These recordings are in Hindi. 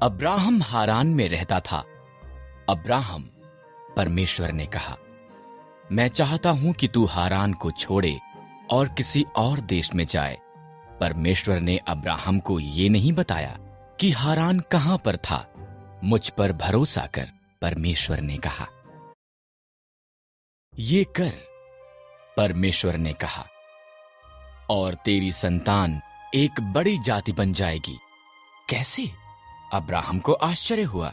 अब्राहम हारान में रहता था। अब्राहम, परमेश्वर ने कहा, मैं चाहता हूं कि तू हारान को छोड़े और किसी और देश में जाए। परमेश्वर ने अब्राहम को ये नहीं बताया कि हारान कहां पर था। मुझ पर भरोसा कर, परमेश्वर ने कहा। ये कर, परमेश्वर ने कहा, और तेरी संतान एक बड़ी जाति बन जाएगी। कैसे? अब्राहम को आश्चर्य हुआ।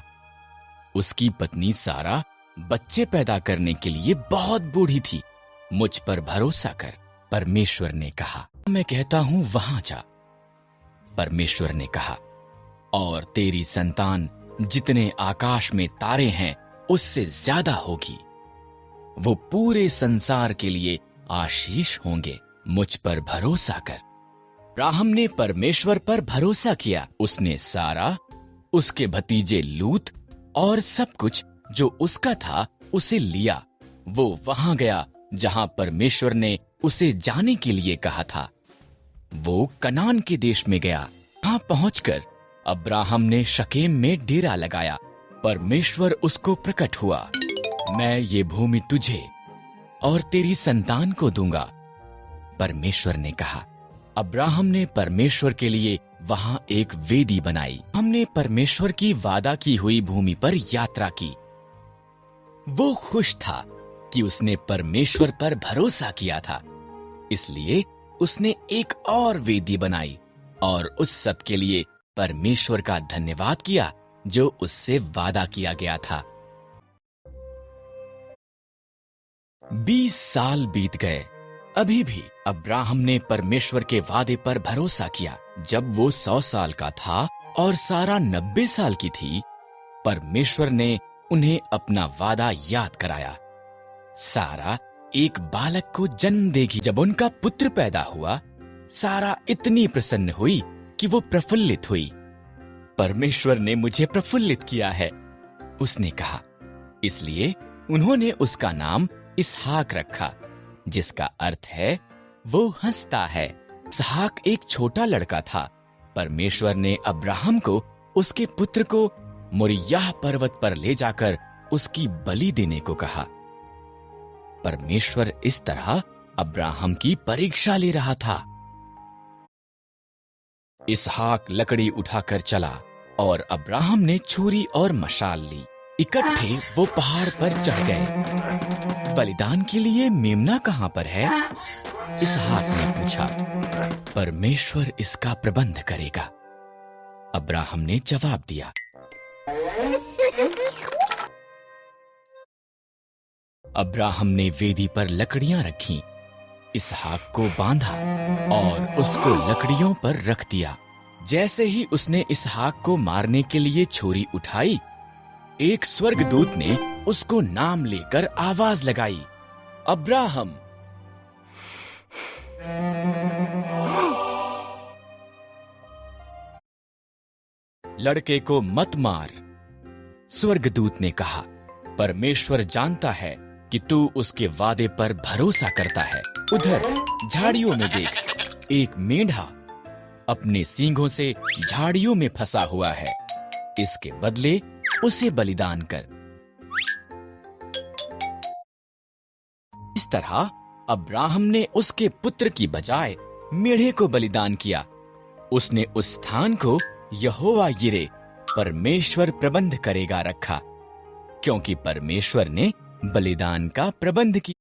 उसकी पत्नी सारा बच्चे पैदा करने के लिए बहुत बूढ़ी थी। मुझ पर भरोसा कर, परमेश्वर ने कहा। मैं कहता हूं वहां जा, परमेश्वर ने कहा, और तेरी संतान जितने आकाश में तारे हैं उससे ज्यादा होगी। वो पूरे संसार के लिए आशीष होंगे। मुझ पर भरोसा कर। अब्राहम ने परमेश्वर पर भरोसा किया। उसने सारा, उसके भतीजे लूत और सब कुछ जो उसका था उसे लिया। वो वहां गया जहां परमेश्वर ने उसे जाने के लिए कहा था। वो कनान के देश में गया। वहां पहुंचकर अब्राहम ने शकेम में डेरा लगाया। परमेश्वर उसको प्रकट हुआ। मैं ये भूमि तुझे और तेरी संतान को दूंगा, परमेश्वर ने कहा। अब्राहम ने परमेश्वर के लिए वहां एक वेदी बनाई। हमने परमेश्वर की वादा की हुई भूमि पर यात्रा की। वो खुश था कि उसने परमेश्वर पर भरोसा किया था, इसलिए उसने एक और वेदी बनाई और उस सब के लिए परमेश्वर का धन्यवाद किया जो उससे वादा किया गया था। 20 साल बीत गए। अभी भी अब्राहम ने परमेश्वर के वादे पर भरोसा किया। जब वो 100 साल का था और सारा 90 साल की थी, परमेश्वर ने उन्हें अपना वादा याद कराया। सारा एक बालक को जन्म देगी। जब उनका पुत्र पैदा हुआ, सारा इतनी प्रसन्न हुई कि वो प्रफुल्लित हुई। परमेश्वर ने मुझे प्रफुल्लित किया है, उसने कहा। इसलिए उन्होंने उसका नाम इसहाक रखा, जिसका अर्थ है वो हंसता है। इसहाक एक छोटा लड़का था। परमेश्वर ने अब्राहम को उसके पुत्र को मोरिय्याह पर्वत पर ले जाकर उसकी बलि देने को कहा। परमेश्वर इस तरह अब्राहम की परीक्षा ले रहा था। इसहाक लकड़ी उठाकर चला और अब्राहम ने छुरी और मशाल ली। इकट्ठे वो पहाड़ पर चढ़ गए। बलिदान के लिए मेमना कहां पर है? इसहाक ने पूछा। परमेश्वर इसका प्रबंध करेगा, अब्राहम ने जवाब दिया। अब्राहम ने वेदी पर लकड़ियां रखीं, इसहाक को बांधा और उसको लकड़ियों पर रख दिया। जैसे ही उसने इसहाक को मारने के लिए छुरी उठाई, एक स्वर्गदूत ने उसको नाम लेकर आवाज लगाई, अब्राहम। लड़के को मत मार, स्वर्गदूत ने कहा। परमेश्वर जानता है कि तू उसके वादे पर भरोसा करता है। उधर झाड़ियों में देख, एक मेंढा अपने सींगों से झाड़ियों में फंसा हुआ है। इसके बदले उसे बलिदान कर। इस तरह अब्राहम ने उसके पुत्र की बजाय मेढ़े को बलिदान किया। उसने उस स्थान को यहोवा यिरे, परमेश्वर प्रबंध करेगा, रखा, क्योंकि परमेश्वर ने बलिदान का प्रबंध किया।